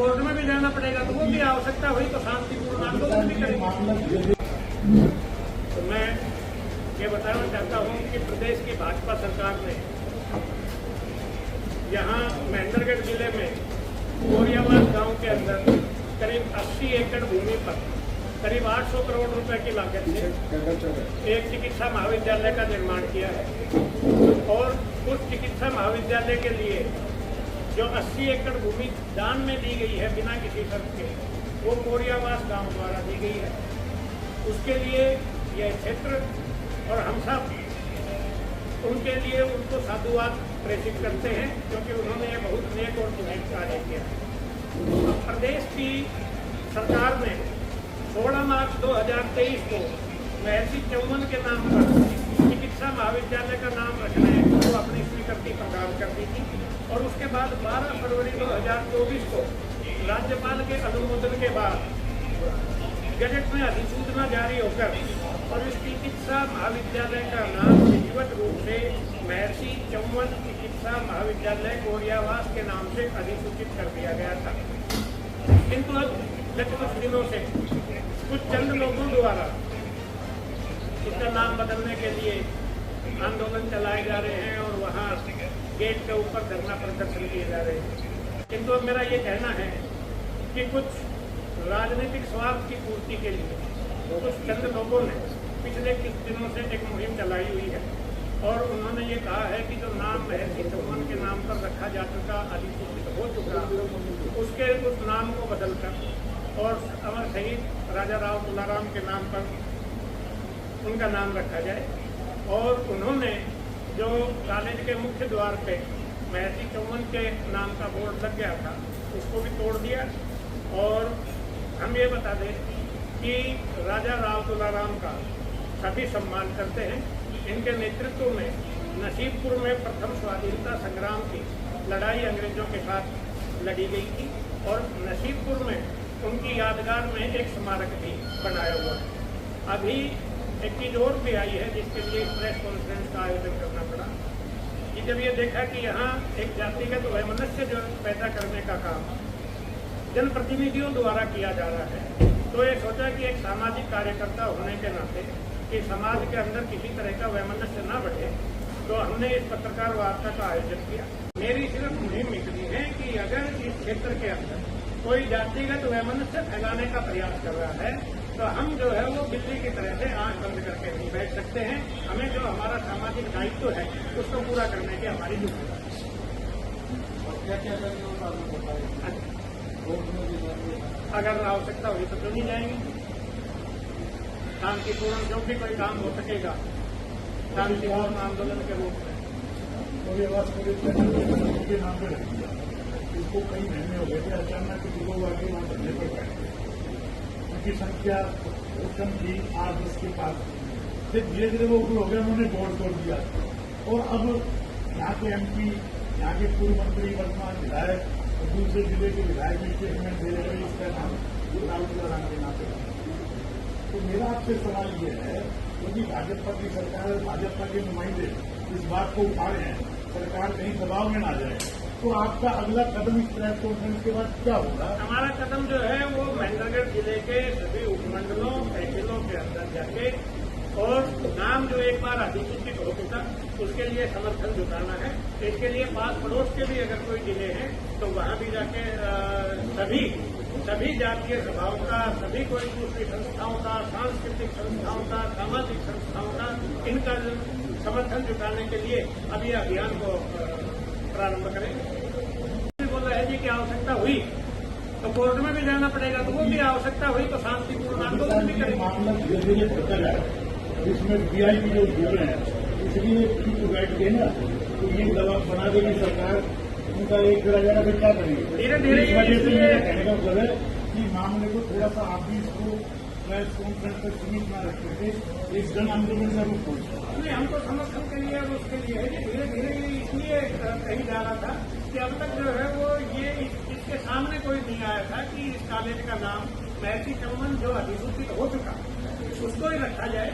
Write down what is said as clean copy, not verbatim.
Court में भी जाना पड़ेगा, तो वो भी आवश्यकता हुई तो शांतिपूर्ण आंदोलन भी करेंगे। तो मैं ये बताना चाहता हूँ कि प्रदेश की भाजपा सरकार ने यहाँ महेंद्रगढ़ जिले में गोरियावास गांव के अंदर करीब 80 एकड़ भूमि पर करीब 800 करोड़ रुपए की लागत से एक चिकित्सा महाविद्यालय का निर्माण किया है। और उस चिकित्सा महाविद्यालय के लिए जो 80 एकड़ भूमि दान में दी गई है बिना किसी शर्त के, वो गोरियावास गांव द्वारा दी गई है। उसके लिए यह क्षेत्र और हम सब उनके लिए उनको साधुवाद प्रेषित करते हैं, क्योंकि उन्होंने ये बहुत नेक और सुनेक कार्य किया। प्रदेश की सरकार ने 16 मार्च 2023 को महर्षि चौमन के नाम पर चिकित्सा महाविद्यालय का नाम रखने को अपनी स्वीकृति प्रदान कर दी थी। और उसके बाद 12 फरवरी 2024 को राज्यपाल के अनुमोदन के बाद गजट में अधिसूचना जारी होकर और इस चिकित्सा महाविद्यालय का नाम विधिवत रूप से महर्षि चौमन चिकित्सा महाविद्यालय गोरियावास के नाम से अधिसूचित कर दिया गया था। किंतु अब गत कुछ दिनों से कुछ चंद लोगों द्वारा इसका नाम बदलने के लिए आंदोलन चलाए जा रहे हैं और वहाँ गेट के ऊपर धरना प्रदर्शन किए जा रहे हैं। किंतु अब मेरा ये कहना है कि कुछ राजनीतिक स्वार्थ की पूर्ति के लिए कुछ चंद लोगों ने पिछले कुछ दिनों से एक मुहिम चलाई हुई है और उन्होंने ये कहा है कि जो नाम महर्षि चौमन के नाम पर रखा जा चुका, अधिसूचित हो चुका, उसके उस नाम को बदलकर और अमर शहीद राजा राव तुलाराम के नाम पर उनका नाम रखा जाए। और उन्होंने जो कॉलेज के मुख्य द्वार पे महर्षि चौमन के नाम का बोर्ड लग गया था, उसको भी तोड़ दिया। और हम ये बता दें कि राजा राव तुलाराम का सभी सम्मान करते हैं। इनके नेतृत्व में नसीबपुर में प्रथम स्वाधीनता संग्राम की लड़ाई अंग्रेजों के साथ लड़ी गई थी और नसीबपुर में उनकी यादगार में एक स्मारक भी बनाया हुआ है। अभी एक चीज और भी आई है जिसके लिए प्रेस कॉन्फ्रेंस का आयोजन करना पड़ा कि जब ये देखा कि यहाँ एक जातिगत वैमनस्य जो पैदा करने का काम जनप्रतिनिधियों द्वारा किया जा रहा है, तो ये सोचा कि एक सामाजिक कार्यकर्ता होने के नाते कि समाज के अंदर किसी तरह का वैमनस्य न बढ़े, तो हमने इस पत्रकार वार्ता का आयोजन किया। मेरी सिर्फ मुहिम इतनी है कि अगर इस क्षेत्र के अंदर कोई जातिगत वैमनस्य फैलाने का प्रयास कर रहा है, तो हम जो है वो बिल्ली की तरह से आंख बंद करके नहीं बैठ सकते हैं। हमें जो हमारा सामाजिक दायित्व है उसको पूरा करने की हमारी जिम्मेदारी है। अगर आवश्यकता हुई तो चुनी जाएंगे। शांतिपूर्ण जो भी कोई काम हो सकेगा शांतिपूर्ण आंदोलन के रूप में। इसको कई महीने हो गए थे, अचानक लोग आगे वहाँ धरने पर बैठे, उनकी संख्या कम थी 8-10 के पास। फिर धीरे धीरे वो हो गया, उन्होंने बोर्ड तोड़ दिया। और अब यहाँ के MP, यहाँ के पूर्व मंत्री, वर्तमान विधायक, दूसरे जिले के विधायक भी स्टेटमेंट दे रहे हैं इसका नाम राव तुलाराम के नाम पे। तो मेरा आपसे सवाल ये है, क्योंकि भाजपा की सरकार और भाजपा के नुमाइंदे इस बात को उठा रहे हैं, सरकार कहीं दबाव में ना जाए, तो आपका अगला कदम इस प्रेस कॉन्फ्रेंस के बाद क्या होगा? हमारा कदम जो है वो महेंद्रगढ़ जिले के सभी उपमंडलों तहसीलों के अंदर जाके और नाम जो एक बार अधिसूचित हो चुका उसके लिए समर्थन जुटाना है। इसके लिए पास पड़ोस के भी अगर कोई जिले हैं तो वहां भी जाके सभी जातीय सभाओं का, सभी कोई दूसरी संस्थाओं का, सांस्कृतिक संस्थाओं का, सामाजिक संस्थाओं का इनका समर्थन जुटाने के लिए अभी अभियान को प्रारंभ करेंगे। बोल रहे हैं जी की आवश्यकता हुई तो कोर्ट में भी जाना पड़ेगा, तो वो भी आवश्यकता हुई तो शांतिपूर्ण आंदोलन भी करेंगे। मामला धीरे धीरे बढ़ता जाए, इसमें VIP जो जुड़ रहे हैं, इसलिए तो बैठ गए ना, तो ये दबाव बना देगी सरकार, उनका एक फिर जाएगा, फिर क्या करेंगे? धीरे धीरे इस वजह से मेरा कहने का मतलब है कि मामले को थोड़ा सा आप भी इसको प्रेस कॉन्फ्रेंस तक सीमित न रखते थे, एक जन आंदोलन का रूप हो। नहीं, हमको समर्थन के लिए और उसके लिए है कि धीरे धीरे इसलिए कही जा रहा था कि अब तक जो है वो ये इसके सामने कोई नहीं आया था कि इस कॉलेज का नाम महर्षि चौमन जो अधिसूचित हो चुका उसको ही रखा जाए।